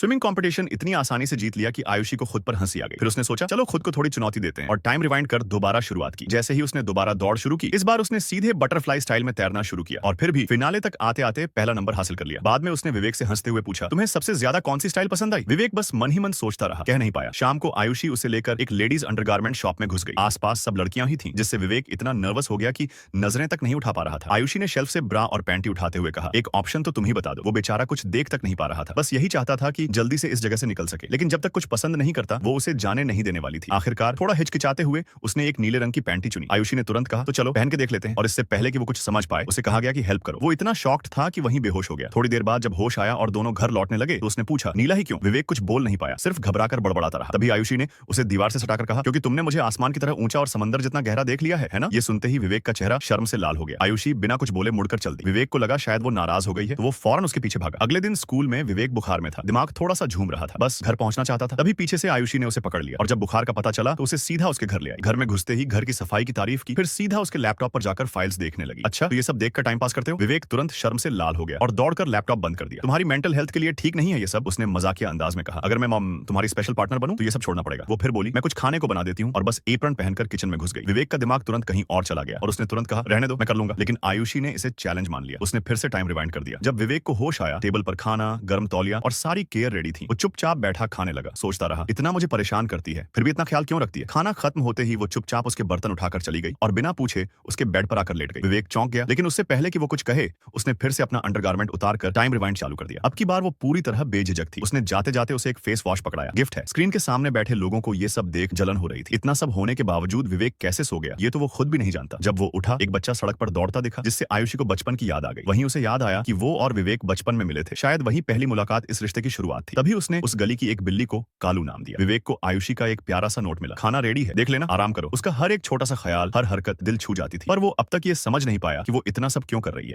Swimming competition इतनी आसानी से जीत लिया कि आयुषी को खुद पर हंसी आ गई। फिर उसने सोचा चलो खुद को थोड़ी चुनौती देते हैं और टाइम रिवाइंड कर दोबारा शुरुआत की। जैसे ही उसने दोबारा दौड़ शुरू की, इस बार उसने सीधे बटरफ्लाई स्टाइल में तैरना शुरू किया और फिर भी फिनाले तक आते आते पहला नंबर हासिल कर लिया। बाद में उसने विवेक से हंसते हुए पूछा, तुम्हें सबसे ज्यादा कौन सी स्टाइल पसंद आई? विवेक बस मन ही मन सोचता रहा, कह नहीं पाया। शाम को आयुषी उसे लेकर एक लेडीज अंडरगारमेंट शॉप में घुस गई। आसपास सब लड़कियां ही थीं, जिससे विवेक इतना नर्वस हो गया कि नजरें तक नहीं उठा पा रहा था। आयुषी ने शेल्फ से ब्रा और पैंटी उठाते हुए कहा, एक ऑप्शन तो तुम ही बता दो। वो बेचारा कुछ देख तक नहीं पा रहा था, बस यही चाहता था कि जल्दी से इस जगह से निकल सके, लेकिन जब तक कुछ पसंद नहीं करता वो उसे जाने नहीं देने वाली थी। आखिरकार थोड़ा हिचकिचाते हुए उसने एक नीले रंग की पैंटी चुनी। आयुषी ने तुरंत कहा, तो चलो पहन के देख लेते हैं। और इससे पहले कि वो कुछ समझ पाए, उसे कहा गया कि हेल्प करो। वो इतना शॉक्ड था कि वहीं बेहोश हो गया। थोड़ी देर बाद जब होश आया और दोनों घर लौटने लगे तो उसने पूछा, नीला ही क्यों? विवेक कुछ बोल नहीं पाया, सिर्फ घबराकर बड़बड़ाता रहा। तभी आयुषी ने उसे दीवार से सटाकर कहा, क्योंकि तुमने मुझे आसमान की तरह ऊंचा और समंदर जितना गहरा देख लिया है ना? ये सुनते ही विवेक का चेहरा शर्म से लाल हो गया। आयुषी बिना कुछ बोले मुड़कर चल दी। विवेक को लगा शायद वो नाराज हो गई है, तो वो फौरन उसके पीछे भागा। अगले दिन स्कूल में विवेक बुखार में था, दिमाग थोड़ा सा झूम रहा था, बस घर पहुंचना चाहता था। तभी पीछे से आयुषी ने उसे पकड़ लिया और जब बुखार का पता चला तो उसे सीधा उसके घर ले आई। घर में घुसते ही घर की सफाई की तारीफ की, फिर सीधा उसके लैपटॉप पर जाकर फाइल्स देखने लगी। अच्छा, तो ये सब देखकर टाइम पास करते हो? विवेक तुरंत शर्म से लाल हो गया और दौड़कर लैपटॉप बंद कर दिया। तुम्हारी मेंटल हेल्थ के लिए ठीक नहीं है ये सब, उसने मजाकिया अंदाज में कहा। अगर मैं तुम्हारी स्पेशल पार्टनर बनूं तो ये सब छोड़ना पड़ेगा। वो फिर बोली, मैं कुछ खाने को बना देती हूँ, और बस एप्रन पहनकर किचन में घुस गई। विवेक का दिमाग तुरंत कहीं और चला गया और उसने तुरंत कहा, रहने दो, मैं कर लूंगा। लेकिन आयुषी ने इसे चैलेंज मान लिया। उसने फिर से टाइम रिवाइंड कर दिया। जब विवेक को होश आया, टेबल पर खाना, गर्म तौलिया और सारी केयर रेडी थी। वो चुपचाप बैठा खाने लगा। सोचता रहा, इतना मुझे परेशान करती है, फिर भी इतना ख्याल क्यों रखती है? खाना खत्म होते ही वो चुपचाप उसके बर्तन उठाकर चली गई और बिना पूछे उसके बेड पर आकर लेट गई। विवेक चौंक गया, लेकिन उससे पहले कि वो कुछ कहे, उसने फिर से अपना अंडरगारमेंट उतारकर टाइम रिवाइंड चालू कर दिया। अब की बार वो पूरी तरह बेझिझक थी। उसने जाते जाते उसे एक फेस वॉश पकड़ाया, गिफ्ट है। स्क्रीन के सामने बैठे लोगों को ये सब देख जलन हो रही थी। इतना सब होने के बावजूद विवेक कैसे सो गया, ये तो वो खुद भी नहीं जानता। जब वो उठा, एक बच्चा सड़क पर दौड़ता दिखा, जिससे आयुषी को बचपन की याद आ गई। वहीं उसे याद आया कि वो और विवेक बचपन में मिले थे। शायद वही पहली मुलाकात इस रिश्ते की शुरुआत थी। तभी उसने उस गली की एक बिल्ली को कालू नाम दिया। विवेक को आयुषी का एक प्यारा सा नोट मिला, खाना रेडी है, देख लेना, आराम करो। उसका हर एक छोटा सा ख्याल, हर हरकत दिल छू जाती थी, पर वो अब तक ये समझ नहीं पाया कि वो इतना सब क्यों कर रही है।